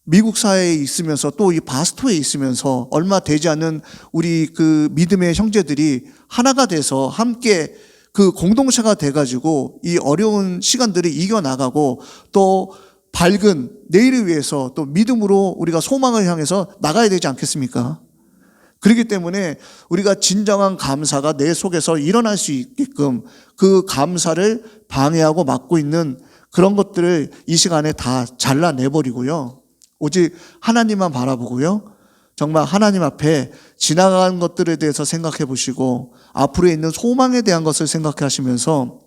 미국 사회에 있으면서 또 이 바스토에 있으면서 얼마 되지 않는 우리 그 믿음의 형제들이 하나가 돼서 함께 그 공동체가 돼가지고 이 어려운 시간들을 이겨나가고 또 밝은 내일을 위해서 또 믿음으로 우리가 소망을 향해서 나가야 되지 않겠습니까? 그렇기 때문에 우리가 진정한 감사가 내 속에서 일어날 수 있게끔 그 감사를 방해하고 막고 있는 그런 것들을 이 시간에 다 잘라내버리고요. 오직 하나님만 바라보고요. 정말 하나님 앞에 지나간 것들에 대해서 생각해 보시고 앞으로 있는 소망에 대한 것을 생각해 하시면서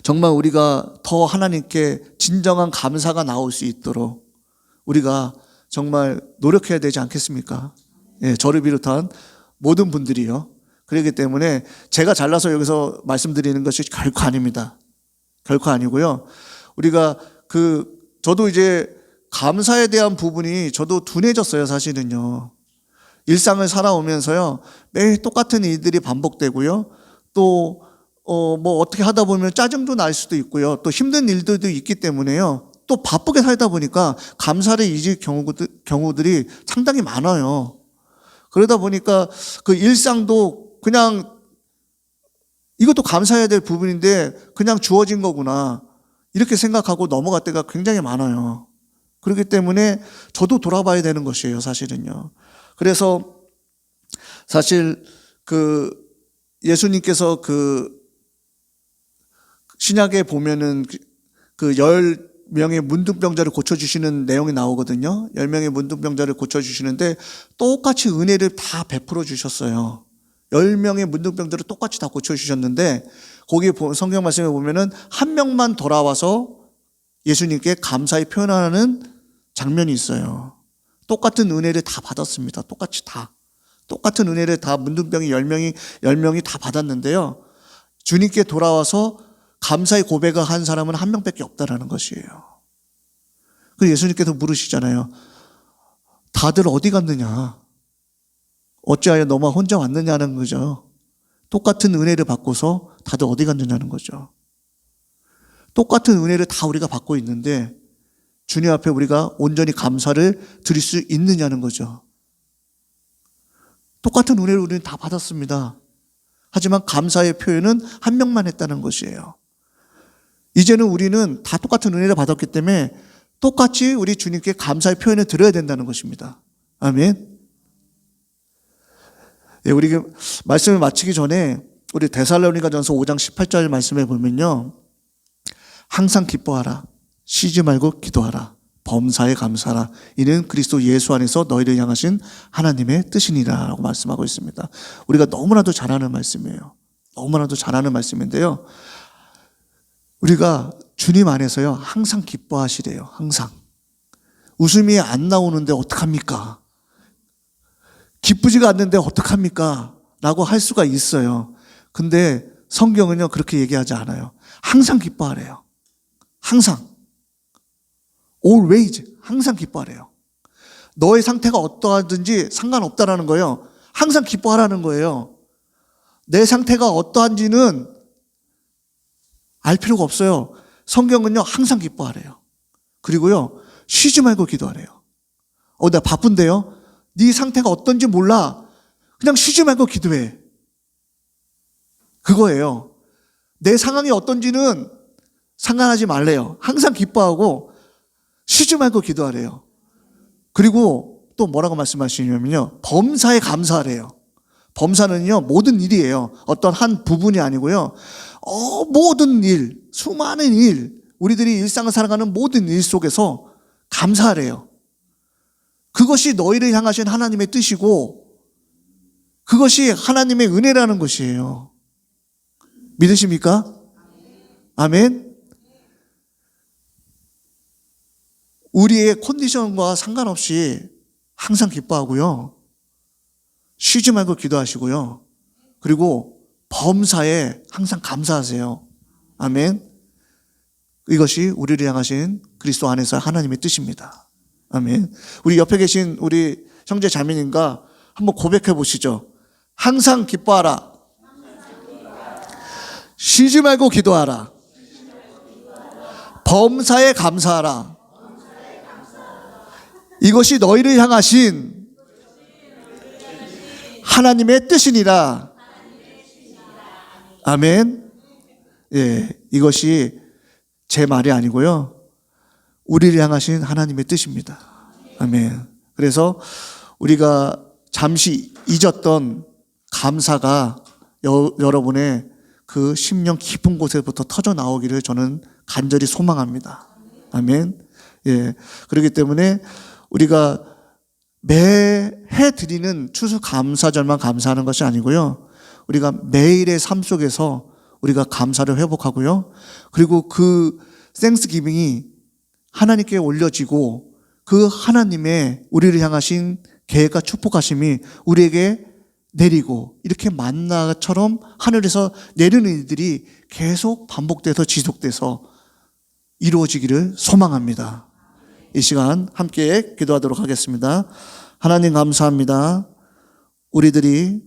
정말 우리가 더 하나님께 진정한 감사가 나올 수 있도록 우리가 정말 노력해야 되지 않겠습니까? 예, 저를 비롯한 모든 분들이요. 그렇기 때문에 제가 잘나서 여기서 말씀드리는 것이 결코 아닙니다. 결코 아니고요. 우리가 저도 이제 감사에 대한 부분이 저도 둔해졌어요, 사실은요. 일상을 살아오면서요, 매일 똑같은 일들이 반복되고요. 또, 뭐 어떻게 하다 보면 짜증도 날 수도 있고요. 또 힘든 일들도 있기 때문에요. 또 바쁘게 살다 보니까 감사를 잊을 경우들이 상당히 많아요. 그러다 보니까 그 일상도 그냥 이것도 감사해야 될 부분인데 그냥 주어진 거구나. 이렇게 생각하고 넘어갈 때가 굉장히 많아요. 그렇기 때문에 저도 돌아봐야 되는 것이에요, 사실은요. 그래서 사실 예수님께서 신약에 보면은 10명의 문둥병자를 고쳐주시는 내용이 나오거든요. 10명의 문둥병자를 고쳐주시는데 똑같이 은혜를 다 베풀어 주셨어요. 10명의 문둥병자를 똑같이 다 고쳐주셨는데 거기 성경 말씀에 보면은 한 명만 돌아와서 예수님께 감사의 표현하는 장면이 있어요. 똑같은 은혜를 다 받았습니다. 똑같은 은혜를 다 문둥병이 10명이 다 받았는데요. 주님께 돌아와서 감사의 고백을 한 사람은 한 명밖에 없다라는 것이에요. 그래서 예수님께서 물으시잖아요. 다들 어디 갔느냐? 어찌하여 너만 혼자 왔느냐는 거죠. 똑같은 은혜를 받고서 다들 어디 갔느냐는 거죠. 똑같은 은혜를 다 우리가 받고 있는데 주님 앞에 우리가 온전히 감사를 드릴 수 있느냐는 거죠. 똑같은 은혜를 우리는 다 받았습니다. 하지만 감사의 표현은 한 명만 했다는 것이에요. 이제는 우리는 다 똑같은 은혜를 받았기 때문에 똑같이 우리 주님께 감사의 표현을 드려야 된다는 것입니다. 아멘. 예, 우리 말씀을 마치기 전에 우리 데살로니가전서 5장 18절 말씀에 보면요. 항상 기뻐하라. 쉬지 말고 기도하라. 범사에 감사하라. 이는 그리스도 예수 안에서 너희를 향하신 하나님의 뜻이니라 라고 말씀하고 있습니다. 우리가 너무나도 잘 아는 말씀이에요. 너무나도 잘 아는 말씀인데요. 우리가 주님 안에서요. 항상 기뻐하시래요. 항상. 웃음이 안 나오는데 어떡합니까? 기쁘지가 않는데 어떡합니까? 라고 할 수가 있어요. 근데 성경은요. 그렇게 얘기하지 않아요. 항상 기뻐하래요. 항상. always. 항상 기뻐하래요. 너의 상태가 어떠하든지 상관없다라는 거예요. 항상 기뻐하라는 거예요. 내 상태가 어떠한지는 알 필요가 없어요. 성경은요. 항상 기뻐하래요. 그리고요. 쉬지 말고 기도하래요. 나 바쁜데요. 네 상태가 어떤지 몰라. 그냥 쉬지 말고 기도해. 그거예요. 내 상황이 어떤지는 상관하지 말래요. 항상 기뻐하고 쉬지 말고 기도하래요. 그리고 또 뭐라고 말씀하시냐면요. 범사에 감사하래요. 범사는요. 모든 일이에요. 어떤 한 부분이 아니고요. 모든 일, 수많은 일, 우리들이 일상을 살아가는 모든 일 속에서 감사하래요. 그것이 너희를 향하신 하나님의 뜻이고 그것이 하나님의 은혜라는 것이에요. 믿으십니까? 아멘. 우리의 컨디션과 상관없이 항상 기뻐하고요. 쉬지 말고 기도하시고요. 그리고 범사에 항상 감사하세요. 아멘. 이것이 우리를 향하신 그리스도 안에서 하나님의 뜻입니다. 아멘. 우리 옆에 계신 우리 형제 자매님과 한번 고백해 보시죠. 항상 기뻐하라. 쉬지 말고 기도하라. 범사에 감사하라. 이것이 너희를 향하신 하나님의 뜻이니라. 아멘. 예, 이것이 제 말이 아니고요. 우리를 향하신 하나님의 뜻입니다. 아멘. 그래서 우리가 잠시 잊었던 감사가 여러분의 그 심령 깊은 곳에부터 터져 나오기를 저는 간절히 소망합니다. 아멘. 예. 그렇기 때문에 우리가 매해 드리는 추수감사절만 감사하는 것이 아니고요. 우리가 매일의 삶 속에서 우리가 감사를 회복하고요. 그리고 그 땡스기빙이 하나님께 올려지고 그 하나님의 우리를 향하신 계획과 축복하심이 우리에게 내리고 이렇게 만나처럼 하늘에서 내리는 일들이 계속 반복돼서 지속돼서 이루어지기를 소망합니다. 이 시간 함께 기도하도록 하겠습니다. 하나님 감사합니다. 우리들이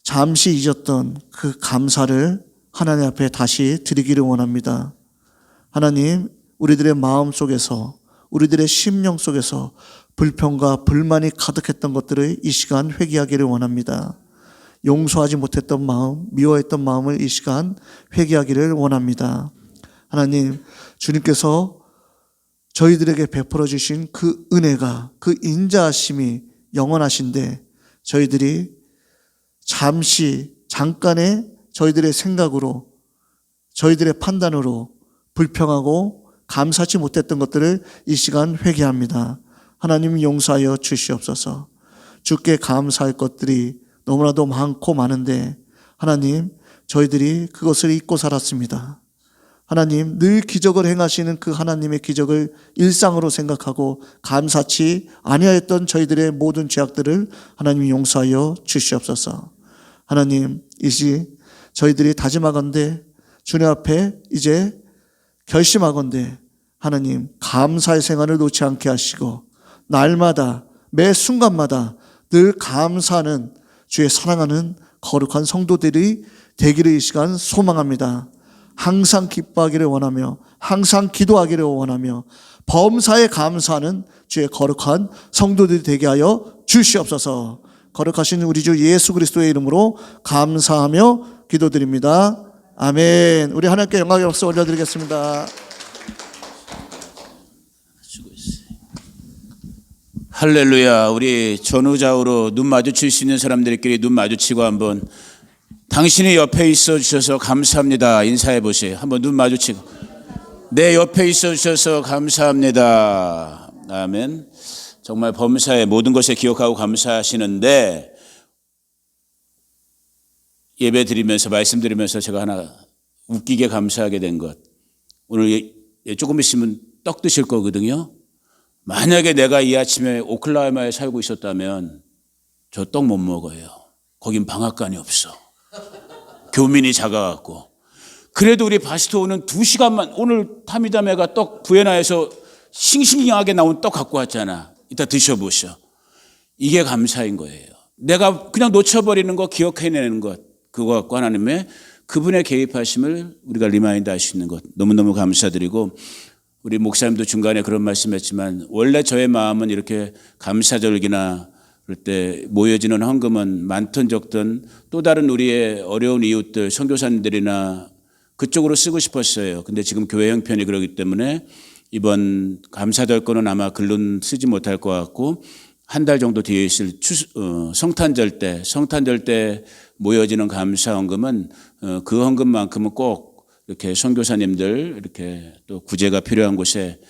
잠시 잊었던 그 감사를 하나님 앞에 다시 드리기를 원합니다. 하나님, 우리들의 마음 속에서, 우리들의 심령 속에서 불평과 불만이 가득했던 것들을 이 시간 회개하기를 원합니다. 용서하지 못했던 마음, 미워했던 마음을 이 시간 회개하기를 원합니다. 하나님, 주님께서 저희들에게 베풀어 주신 그 은혜가, 그 인자하심이 영원하신데 저희들이 잠깐의 저희들의 생각으로, 저희들의 판단으로 불평하고 감사치 못했던 것들을 이 시간 회개합니다. 하나님 용서하여 주시옵소서. 주께 감사할 것들이 너무나도 많고 많은데 하나님, 저희들이 그것을 잊고 살았습니다. 하나님, 늘 기적을 행하시는 그 하나님의 기적을 일상으로 생각하고 감사치 아니하였던 저희들의 모든 죄악들을 하나님 용서하여 주시옵소서. 하나님, 저희들이 다짐하건대 주님 앞에 이제 결심하건대 하나님, 감사의 생활을 놓지 않게 하시고 날마다 매 순간마다 늘 감사하는 주의 사랑하는 거룩한 성도들이 되기를 이 시간 소망합니다. 항상 기뻐하기를 원하며 항상 기도하기를 원하며 범사에 감사하는 주의 거룩한 성도들이 되게 하여 주시옵소서. 거룩하신 우리 주 예수 그리스도의 이름으로 감사하며 기도드립니다. 아멘. 우리 하나님께 영광의 박수 올려드리겠습니다. 할렐루야. 우리 전후좌우로 눈 마주칠 수 있는 사람들끼리 눈 마주치고 한번 당신이 옆에 있어 주셔서 감사합니다. 인사해 보세요. 한번 눈 마주치고 내 옆에 있어 주셔서 감사합니다. 아멘. 정말 범사의 모든 것에 기억하고 감사하시는데 예배 드리면서 말씀 드리면서 제가 하나 웃기게 감사하게 된 것. 오늘 조금 있으면 떡 드실 거거든요. 만약에 내가 이 아침에 오클라호마에 살고 있었다면 저 떡 못 먹어요. 거긴 방앗간이 없어. 교민이 작아갖고. 그래도 우리 바스토는 2시간만 오늘 타미다메가 떡 부에나에서 싱싱하게 나온 떡 갖고 왔잖아. 이따 드셔보셔. 이게 감사인 거예요. 내가 그냥 놓쳐버리는 거 기억해내는 것. 그거 갖고 하나님의 그분의 개입하심을 우리가 리마인드 할 수 있는 것. 너무너무 감사드리고 우리 목사님도 중간에 그런 말씀했지만 원래 저의 마음은 이렇게 감사절기나 그럴 때 모여지는 헌금은 많든 적든 또 다른 우리의 어려운 이웃들 선교사님들이나 그쪽으로 쓰고 싶었어요. 근데 지금 교회 형편이 그러기 때문에 이번 감사절 거는 아마 글로 쓰지 못할 것 같고 한 달 정도 뒤에 있을 성탄절 때 모여지는 감사 헌금은 그 헌금만큼은 꼭 이렇게 선교사님들 이렇게 또 구제가 필요한 곳에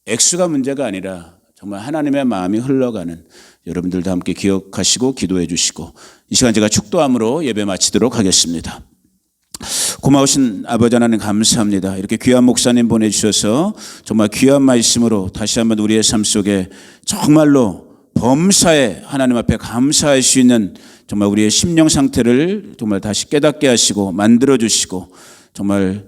액수가 문제가 아니라 정말 하나님의 마음이 흘러가는 여러분들도 함께 기억하시고 기도해 주시고 이 시간 제가 축도함으로 예배 마치도록 하겠습니다. 고마우신 아버지 하나님 감사합니다. 이렇게 귀한 목사님 보내주셔서 정말 귀한 말씀으로 다시 한번 우리의 삶 속에 정말로 범사에 하나님 앞에 감사할 수 있는 정말 우리의 심령 상태를 정말 다시 깨닫게 하시고 만들어 주시고 정말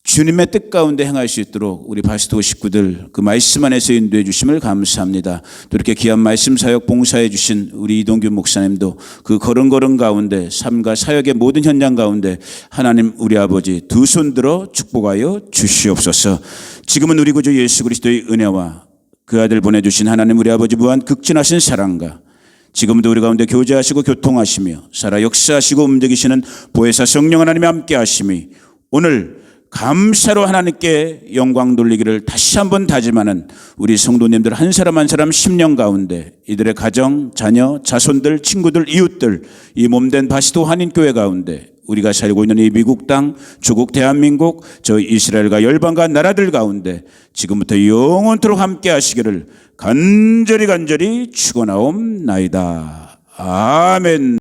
주님의 뜻 가운데 행할 수 있도록 우리 바스토 식구들 그 말씀 안에서 인도해 주심을 감사합니다. 또 이렇게 귀한 말씀 사역 봉사해 주신 우리 이동규 목사님도 그 걸음걸음 가운데 삶과 사역의 모든 현장 가운데 하나님 우리 아버지 두 손 들어 축복하여 주시옵소서. 지금은 우리 구주 예수 그리스도의 은혜와 그 아들 보내주신 하나님 우리 아버지 무한 극진하신 사랑과 지금도 우리 가운데 교제하시고 교통하시며 살아 역사하시고 움직이시는 보혜사 성령 하나님이 함께 하심이 오늘 감사로 하나님께 영광 돌리기를 다시 한번 다짐하는 우리 성도님들 한 사람 한 사람 심령 가운데 이들의 가정, 자녀, 자손들, 친구들, 이웃들 이 몸된 바시도 한인교회 가운데 우리가 살고 있는 이 미국 땅, 조국 대한민국, 저 이스라엘과 열방과 나라들 가운데 지금부터 영원토록 함께 하시기를 간절히 축원하옵나이다. 아멘.